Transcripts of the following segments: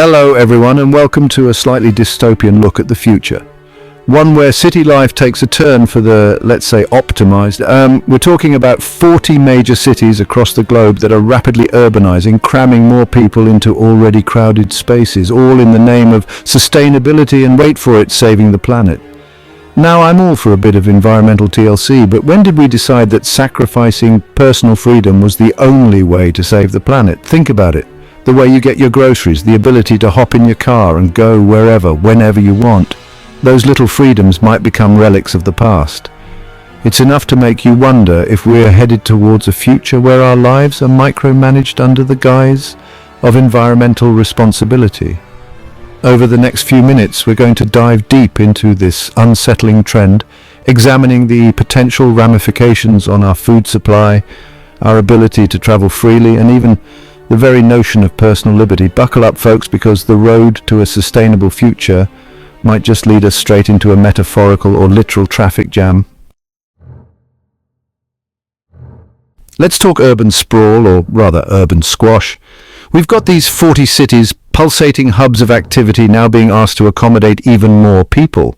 Hello everyone, and welcome to a slightly dystopian look at the future. One where city life takes a turn for the, let's say, optimized. We're talking about 40 major cities across the globe that are rapidly urbanizing, cramming more people into already crowded spaces, all in the name of sustainability and, wait for it, saving the planet. Now, I'm all for a bit of environmental TLC, but when did we decide that sacrificing personal freedom was the only way to save the planet? Think about it. The way you get your groceries, the ability to hop in your car and go wherever, whenever you want. Those little freedoms might become relics of the past. It's enough to make you wonder if we're headed towards a future where our lives are micromanaged under the guise of environmental responsibility. Over the next few minutes, we're going to dive deep into this unsettling trend, examining the potential ramifications on our food supply, our ability to travel freely, and even the very notion of personal liberty. Buckle up, folks, because the road to a sustainable future might just lead us straight into a metaphorical or literal traffic jam. Let's talk urban sprawl, or rather urban squash. We've got these 40 cities, pulsating hubs of activity, now being asked to accommodate even more people.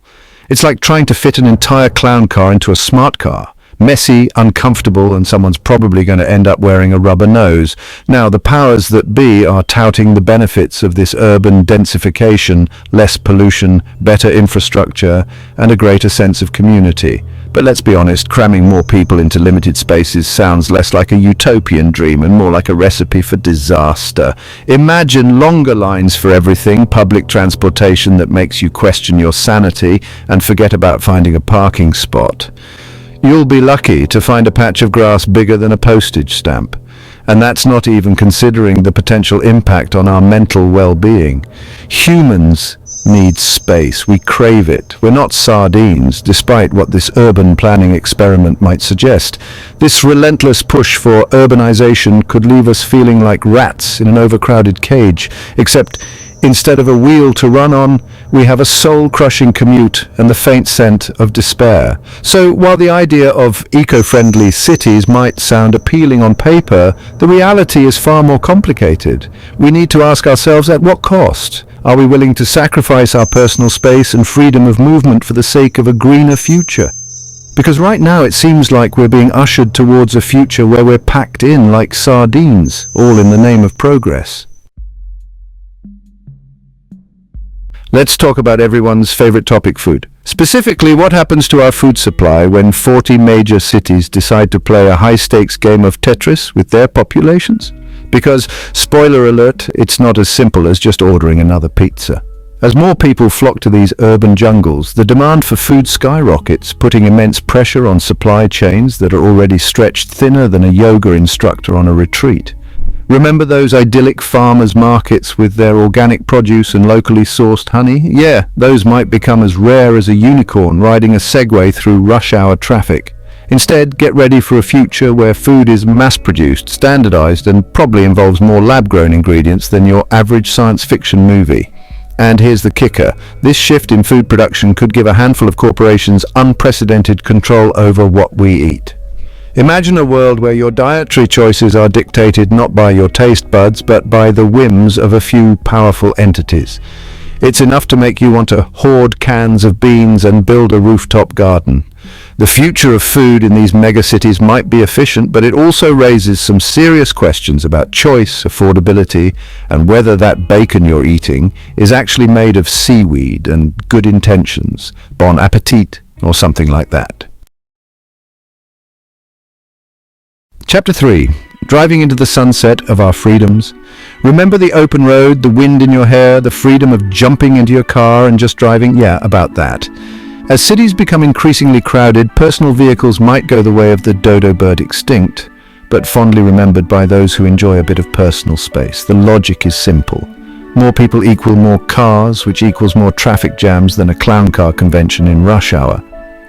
It's like trying to fit an entire clown car into a smart car. Messy, uncomfortable, and someone's probably going to end up wearing a rubber nose. Now, the powers that be are touting the benefits of this urban densification: less pollution, better infrastructure, and a greater sense of community. But let's be honest, cramming more people into limited spaces sounds less like a utopian dream and more like a recipe for disaster. Imagine longer lines for everything, public transportation that makes you question your sanity, and forget about finding a parking spot. You'll be lucky to find a patch of grass bigger than a postage stamp. And that's not even considering the potential impact on our mental well-being. Humans need space. We crave it. We're not sardines, despite what this urban planning experiment might suggest. This relentless push for urbanization could leave us feeling like rats in an overcrowded cage, except instead of a wheel to run on, we have a soul-crushing commute and the faint scent of despair. So while the idea of eco-friendly cities might sound appealing on paper, the reality is far more complicated. We need to ask ourselves, at what cost? Are we willing to sacrifice our personal space and freedom of movement for the sake of a greener future? Because right now it seems like we're being ushered towards a future where we're packed in like sardines, all in the name of progress. Let's talk about everyone's favorite topic, food. Specifically, what happens to our food supply when 40 major cities decide to play a high-stakes game of Tetris with their populations? Because, spoiler alert, it's not as simple as just ordering another pizza. As more people flock to these urban jungles, the demand for food skyrockets, putting immense pressure on supply chains that are already stretched thinner than a yoga instructor on a retreat. Remember those idyllic farmers' markets with their organic produce and locally sourced honey? Yeah, those might become as rare as a unicorn riding a Segway through rush hour traffic. Instead, get ready for a future where food is mass-produced, standardized, and probably involves more lab-grown ingredients than your average science fiction movie. And here's the kicker: this shift in food production could give a handful of corporations unprecedented control over what we eat. Imagine a world where your dietary choices are dictated not by your taste buds, but by the whims of a few powerful entities. It's enough to make you want to hoard cans of beans and build a rooftop garden. The future of food in these megacities might be efficient, but it also raises some serious questions about choice, affordability, and whether that bacon you're eating is actually made of seaweed and good intentions, bon appetit, or something like that. Chapter 3. Driving into the sunset of our freedoms. Remember the open road, the wind in your hair, the freedom of jumping into your car and just driving? Yeah, about that. As cities become increasingly crowded, personal vehicles might go the way of the dodo bird extinct, but fondly remembered by those who enjoy a bit of personal space. The logic is simple. More people equal more cars, which equals more traffic jams than a clown car convention in rush hour.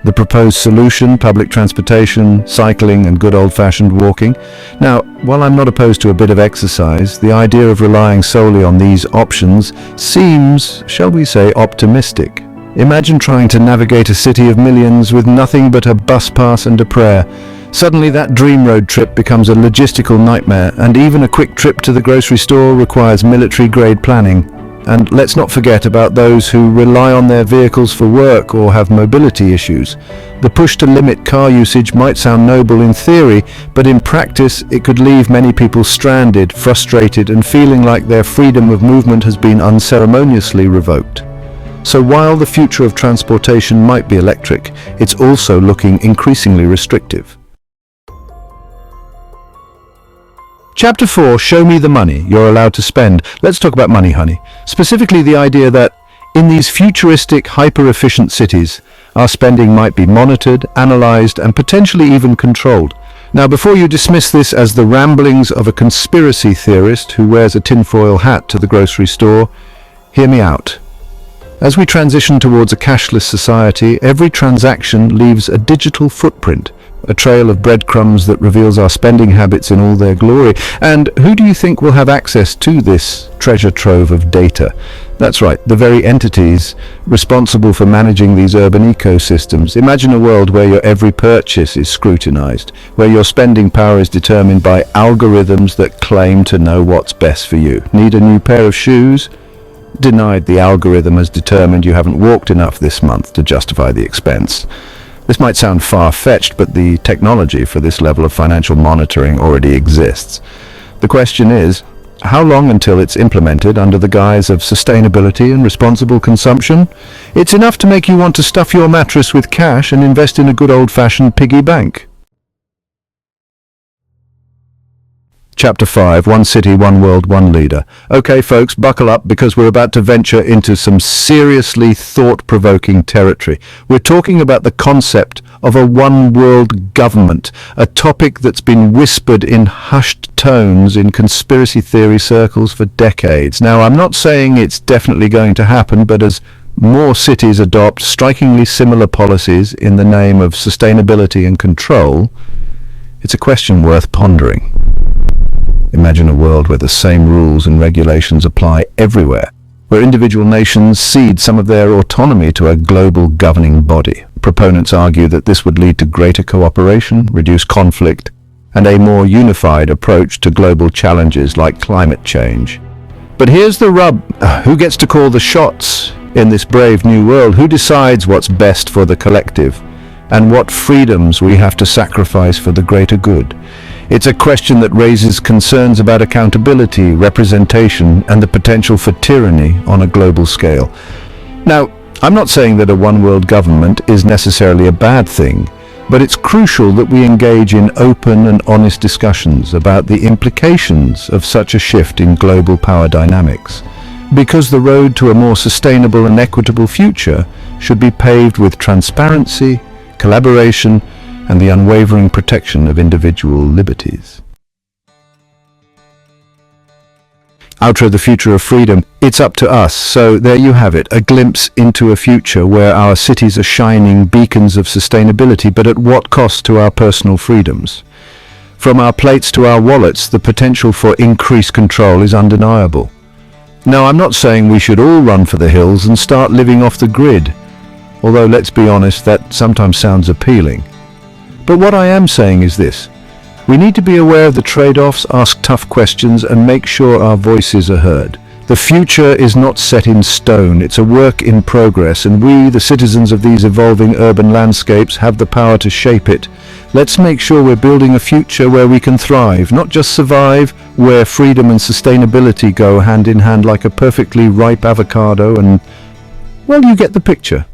The proposed solution: public transportation, cycling, and good old-fashioned walking. Now, while I'm not opposed to a bit of exercise, the idea of relying solely on these options seems, shall we say, optimistic. Imagine trying to navigate a city of millions with nothing but a bus pass and a prayer. Suddenly that dream road trip becomes a logistical nightmare, and even a quick trip to the grocery store requires military-grade planning. And let's not forget about those who rely on their vehicles for work or have mobility issues. The push to limit car usage might sound noble in theory, but in practice it could leave many people stranded, frustrated, and feeling like their freedom of movement has been unceremoniously revoked. So while the future of transportation might be electric, it's also looking increasingly restrictive. Chapter 4, Show me the money you're allowed to spend. Let's talk about money, honey. Specifically the idea that in these futuristic, hyper-efficient cities, our spending might be monitored, analyzed, and potentially even controlled. Now, before you dismiss this as the ramblings of a conspiracy theorist who wears a tinfoil hat to the grocery store, hear me out. As we transition towards a cashless society, every transaction leaves a digital footprint, a trail of breadcrumbs that reveals our spending habits in all their glory. And who do you think will have access to this treasure trove of data? That's right, the very entities responsible for managing these urban ecosystems. Imagine a world where your every purchase is scrutinized, where your spending power is determined by algorithms that claim to know what's best for you. Need a new pair of shoes? Denied. The algorithm has determined you haven't walked enough this month to justify the expense. This might sound far-fetched, but the technology for this level of financial monitoring already exists. The question is, how long until it's implemented under the guise of sustainability and responsible consumption? It's enough to make you want to stuff your mattress with cash and invest in a good old-fashioned piggy bank. Chapter 5, One City, One World, One Leader. Okay, folks, buckle up because we're about to venture into some seriously thought-provoking territory. We're talking about the concept of a one-world government, a topic that's been whispered in hushed tones in conspiracy theory circles for decades. Now, I'm not saying it's definitely going to happen, but as more cities adopt strikingly similar policies in the name of sustainability and control, it's a question worth pondering. Imagine a world where the same rules and regulations apply everywhere, where individual nations cede some of their autonomy to a global governing body. Proponents argue that this would lead to greater cooperation, reduced conflict, and a more unified approach to global challenges like climate change. But here's the rub. Who gets to call the shots in this brave new world? Who decides what's best for the collective, and what freedoms we have to sacrifice for the greater good? It's a question that raises concerns about accountability, representation, and the potential for tyranny on a global scale. Now, I'm not saying that a one-world government is necessarily a bad thing, but it's crucial that we engage in open and honest discussions about the implications of such a shift in global power dynamics, because the road to a more sustainable and equitable future should be paved with transparency, collaboration, and the unwavering protection of individual liberties. Outro, the future of freedom. It's up to us. So there you have it, a glimpse into a future where our cities are shining beacons of sustainability, but at what cost to our personal freedoms? From our plates to our wallets, the potential for increased control is undeniable. Now, I'm not saying we should all run for the hills and start living off the grid, although let's be honest, that sometimes sounds appealing. But what I am saying is this: we need to be aware of the trade-offs, ask tough questions, and make sure our voices are heard. The future is not set in stone, it's a work in progress, and we, the citizens of these evolving urban landscapes, have the power to shape it. Let's make sure we're building a future where we can thrive, not just survive, where freedom and sustainability go hand in hand like a perfectly ripe avocado and, well, you get the picture.